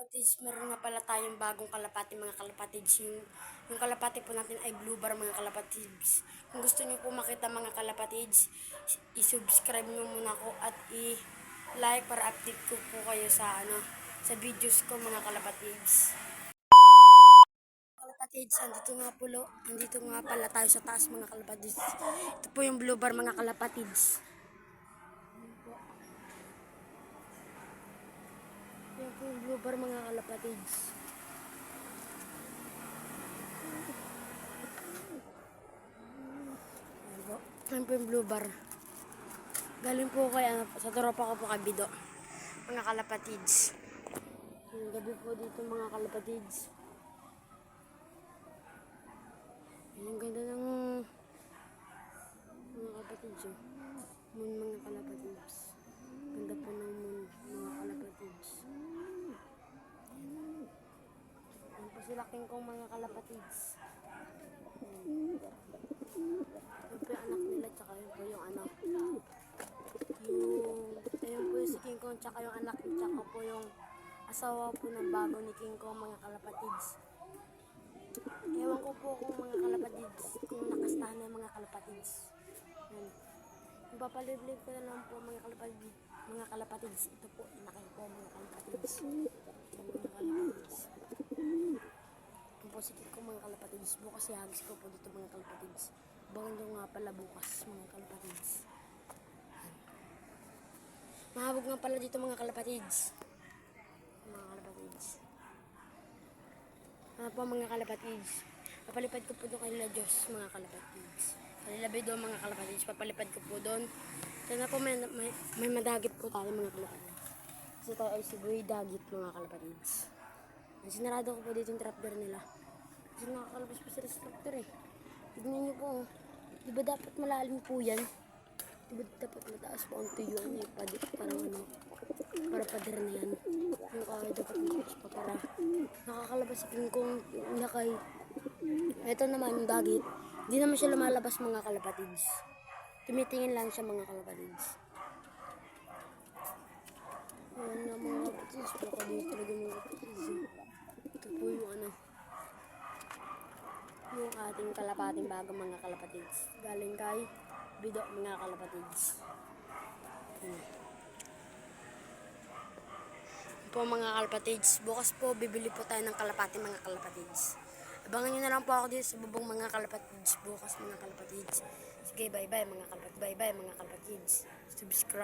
kalapatids, meron nga pala tayong bagong kalapati mga kalapatids. Yung kalapati po natin ay blue bar mga kalapatids. Kung gusto nyo po makita mga kalapatids, i-subscribe nyo muna ko at i-like para update ko po kayo sa sa videos ko mga kalapatids. Kalapatids, andito nga pala tayo sa taas mga kalapatids. Ito po yung blue bar mga kalapatids. Yan po yung blue bar mga kalapatids. Yan po yung blue bar. Galing po kay sa tropa ko po kay Bido. Mga kalapatids. Yung gabi po dito mga kalapatids. Ang ganda ng mga kalapatids. Moon mga kalapatids. Ganda po ng moon mga kalapatids. Yan po sila king kong mga kalapatids. Yan po yung anak nila tsaka yun po yung ayun po yung si King Kong tsaka yung anak tsaka po yung asawa po ng bago ni King Kong mga kalapatids. Ewan ko po kung mga kalapatids kung nakastahan na mga kalapatids. Yan. Kung papaliblib ko na lang po mga kalapatids, ito po inakin po mga kalapatids. Mga kalapatids. Ito po si King Kong mga kalapatids. Bukas ihagis ko po dito mga kalapatids. Bangan nyo nga pala bukas mga kalapatids. Mahabog nga pala dito mga kalapatids. Mga kalapatids. Ano po mga kalapatids? Papalipad ko po doon kanila Diyos mga kalapatids. Kanila Bido mga kalapatids. Papalipad ko po doon. Sana po may madagit po tayo mga kalapatids. Kasi tayo ay siguy dagit mga kalapatids. Sinarado ko po dito yung trapdoor nila. Kasi nakakalabas po sila sa trapdoor eh. Tignan nyo po. Diba dapat malalim po yan? Diba dapat mataas po ang tuyuan eh. Para pader na yan. Yung kaya dapat mataas pa para nakakalabas sa King Kong lakay. Ito naman yung dagit. Hindi naman siya lumalabas mga kalapatids. Tumitingin lang siya mga kalapatids. Ayan nga mga kalapatids. Baka dito talaga mga kalapatids. Ito po yung yung ating kalapating bago mga kalapatids. Galing kay Bido mga kalapatids. Po mga kalapatids, bukas po bibili po tayo ng kalapati mga kalapatids. Abangan nyo na lang po ako dito sa bubong mga kalapatids bukas mga kalapatids. Sige, bye bye mga kalapatids. Subscribe.